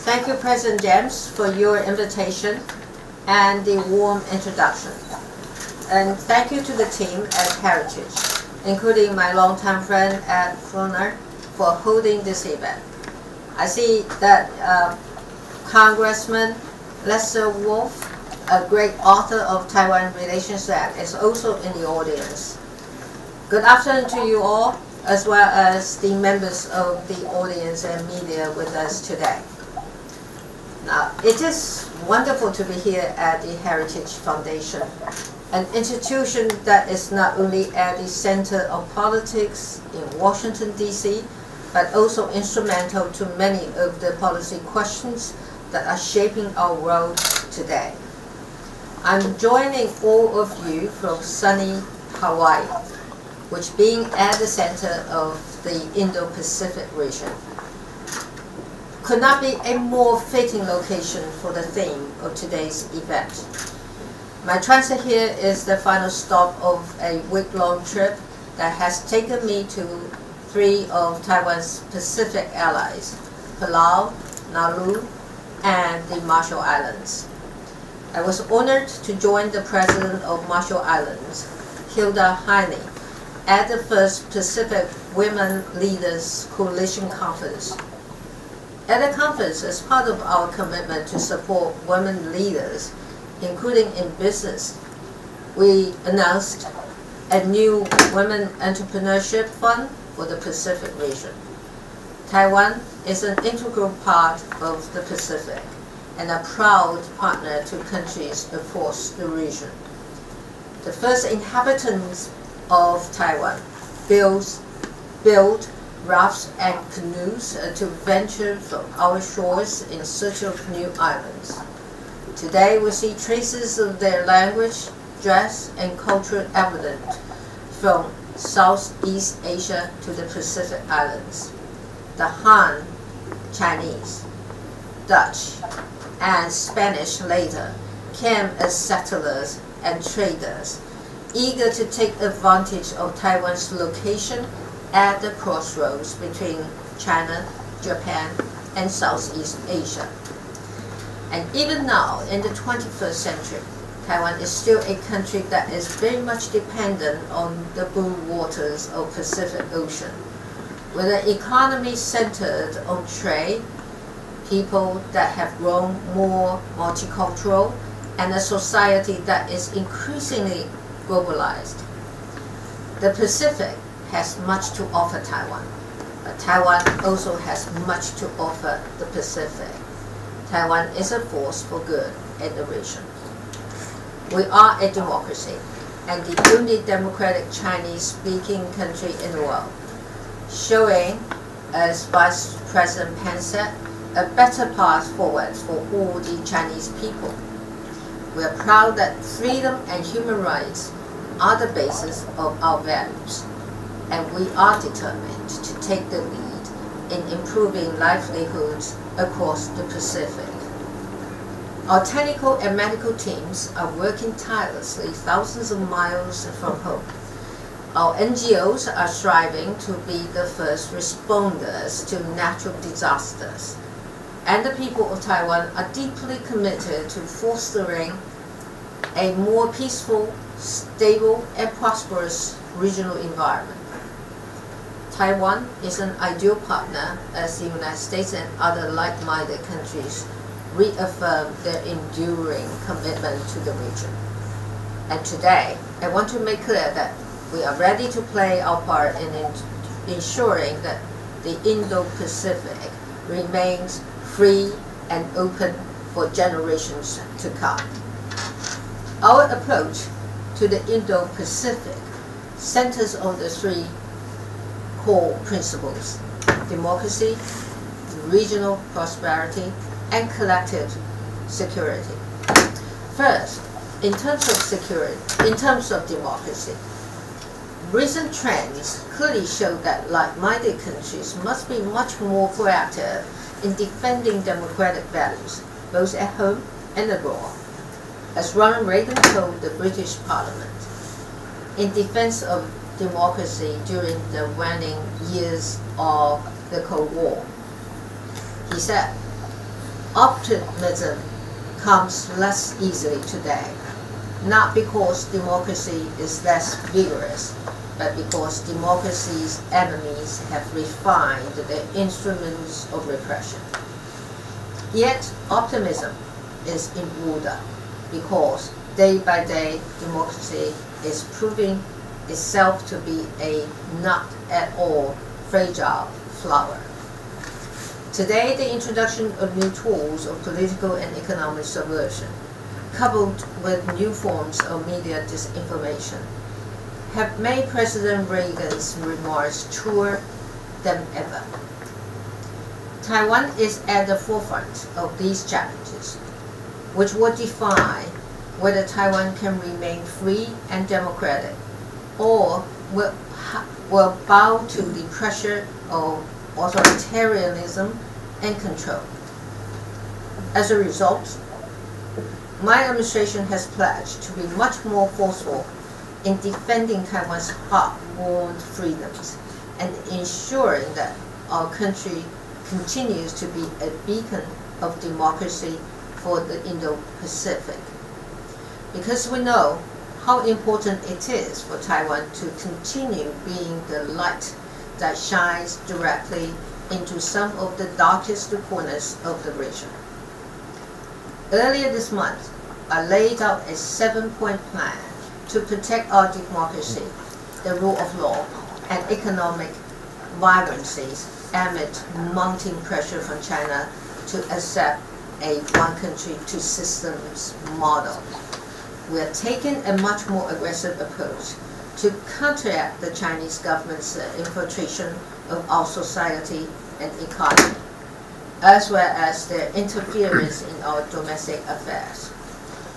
Thank you, President James, for your invitation and the warm introduction. And thank you to the team at Heritage, including my longtime friend Ed Floner, for holding this event. I see that Congressman Lester Wolf, a great author of Taiwan Relations Act, is also in the audience. Good afternoon to you all, as well as the members of the audience and media with us today. Now, it is wonderful to be here at the Heritage Foundation, an institution that is not only at the center of politics in Washington, D.C., but also instrumental to many of the policy questions that are shaping our world today. I'm joining all of you from sunny Hawaii, which being at the center of the Indo-Pacific region, could not be a more fitting location for the theme of today's event. My transit here is the final stop of a week-long trip that has taken me to 3 of Taiwan's Pacific allies, Palau, Nauru, and the Marshall Islands. I was honored to join the President of Marshall Islands, Hilda Heine, at the first Pacific Women Leaders Coalition Conference. At the conference, as part of our commitment to support women leaders, including in business, we announced a new Women Entrepreneurship Fund for the Pacific region. Taiwan is an integral part of the Pacific and a proud partner to countries across the region. The first inhabitants of Taiwan build rafts and canoes to venture from our shores in search of new islands. Today we see traces of their language, dress, and culture evident from Southeast Asia to the Pacific Islands. The Han, Chinese, Dutch, and Spanish later came as settlers and traders, eager to take advantage of Taiwan's location at the crossroads between China, Japan, and Southeast Asia. And even now, in the 21st century, Taiwan is still a country that is very much dependent on the blue waters of the Pacific Ocean, with an economy centered on trade, people that have grown more multicultural, and a society that is increasingly globalized. The Pacific has much to offer Taiwan, but Taiwan also has much to offer the Pacific. Taiwan is a force for good in the region. We are a democracy, and the only democratic Chinese-speaking country in the world, showing, as Vice President Pence said, a better path forward for all the Chinese people. We are proud that freedom and human rights are the basis of our values, and we are determined to take the lead in improving livelihoods across the Pacific. Our technical and medical teams are working tirelessly thousands of miles from home. Our NGOs are striving to be the first responders to natural disasters. And the people of Taiwan are deeply committed to fostering a more peaceful, stable, and prosperous regional environment. Taiwan is an ideal partner as the United States and other like-minded countries reaffirm their enduring commitment to the region. And today, I want to make clear that we are ready to play our part in ensuring that the Indo-Pacific remains free and open for generations to come. Our approach to the Indo-Pacific centers on the 3 core principles: democracy, regional prosperity, and collective security. First, in terms of democracy, recent trends clearly show that like-minded countries must be much more proactive in defending democratic values, both at home and abroad. As Ronald Reagan told the British Parliament, in defense of democracy during the waning years of the Cold War, he said, Optimism comes less easily today, not because democracy is less vigorous, but because democracy's enemies have refined their instruments of repression. Yet optimism is in order, because day by day democracy is proving itself to be a not at all fragile flower. Today, the introduction of new tools of political and economic subversion, coupled with new forms of media disinformation, have made President Reagan's remarks truer than ever. Taiwan is at the forefront of these challenges, which will define whether Taiwan can remain free and democratic, or will bow to the pressure of authoritarianism and control. As a result, my administration has pledged to be much more forceful in defending Taiwan's hard-won freedoms and ensuring that our country continues to be a beacon of democracy for the Indo-Pacific. Because we know how important it is for Taiwan to continue being the light that shines directly into some of the darkest corners of the region. Earlier this month, I laid out a 7-point plan to protect our democracy, the rule of law, and economic vibrancies amid mounting pressure from China to accept a one country, two systems model. We are taking a much more aggressive approach to counteract the Chinese government's infiltration of our society and economy, as well as their interference in our domestic affairs.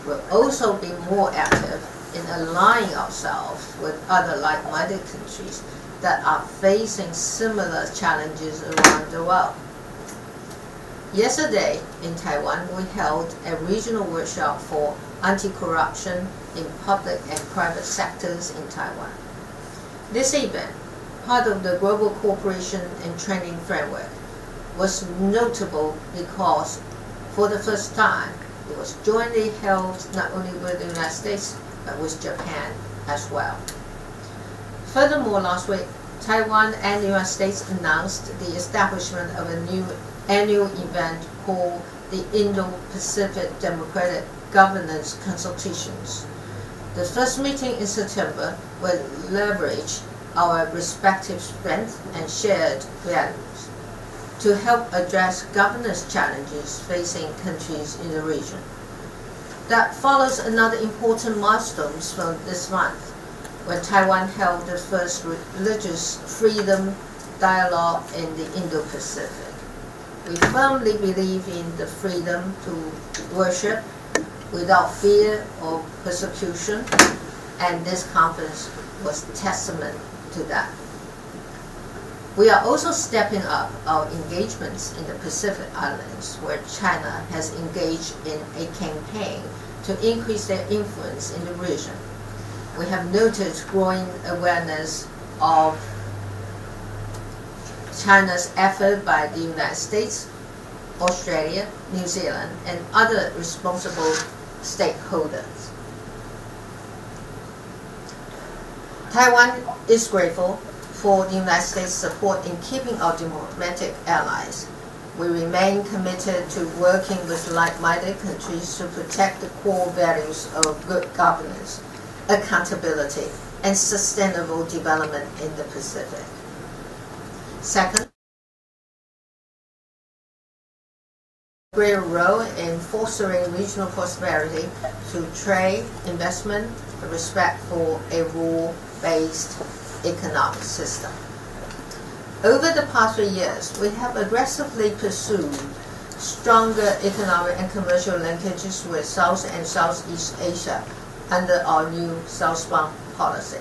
We'll also be more active in aligning ourselves with other like-minded countries that are facing similar challenges around the world. Yesterday in Taiwan, we held a regional workshop for anti-corruption in public and private sectors in Taiwan. This event, part of the Global Cooperation and Training Framework, was notable because for the first time it was jointly held not only with the United States but with Japan as well. Furthermore, last week, Taiwan and the United States announced the establishment of a new annual event called the Indo-Pacific Democratic Governance Consultations. The first meeting in September will leverage our respective strengths and shared values to help address governance challenges facing countries in the region. That follows another important milestone from this month, when Taiwan held the first religious freedom dialogue in the Indo-Pacific. We firmly believe in the freedom to worship without fear of persecution, and this conference was testament to that. We are also stepping up our engagements in the Pacific Islands, where China has engaged in a campaign to increase their influence in the region. We have noted growing awareness of China's effort by the United States, Australia, New Zealand, and other responsible stakeholders. Taiwan is grateful for the United States' support in keeping our diplomatic allies. We remain committed to working with like-minded countries to protect the core values of good governance, accountability, and sustainable development in the Pacific. Second, a greater role in fostering regional prosperity through trade, investment, and respect for a rule-based economic system. Over the past 3 years, we have aggressively pursued stronger economic and commercial linkages with South and Southeast Asia under our new southbound policy.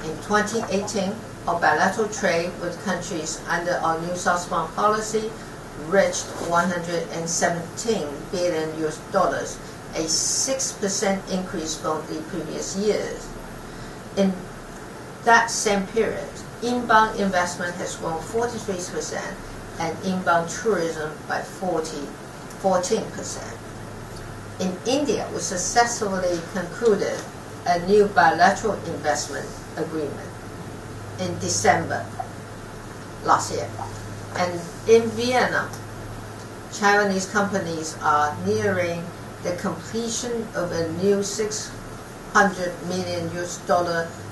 In 2018, our bilateral trade with countries under our new southbound policy reached $117 billion, a 6% increase from the previous years. In that same period, inbound investment has grown 43% and inbound tourism by 45%. 14%. In India, we successfully concluded a new bilateral investment agreement in December last year. And in Vietnam, Taiwanese companies are nearing the completion of a new $600 million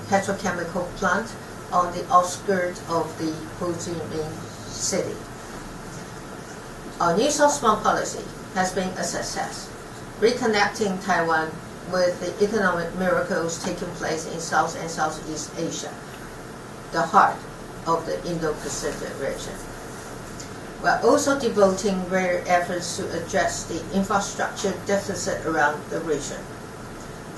petrochemical plant on the outskirts of the Ho Chi Minh City. Our New South-bound policy has been a success, reconnecting Taiwan with the economic miracles taking place in South and Southeast Asia, the heart of the Indo-Pacific region. We are also devoting greater efforts to address the infrastructure deficit around the region.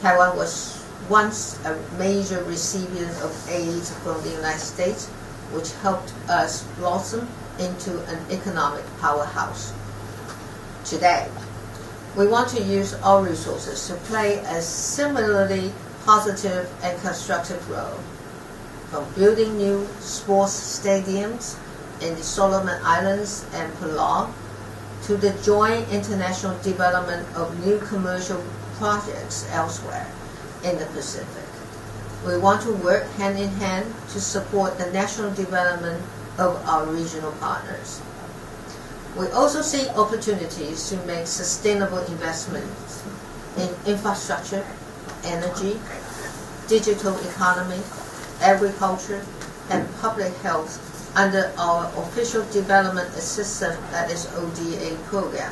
Taiwan was once a major recipient of aid from the United States, which helped us blossom into an economic powerhouse. Today, we want to use our resources to play a similarly positive and constructive role, from building new sports stadiums in the Solomon Islands and Palau to the joint international development of new commercial projects elsewhere in the Pacific. We want to work hand in hand to support the national development of our regional partners. We also see opportunities to make sustainable investments in infrastructure, energy, digital economy, agriculture, and public health under our Official Development Assistance, that is ODA program.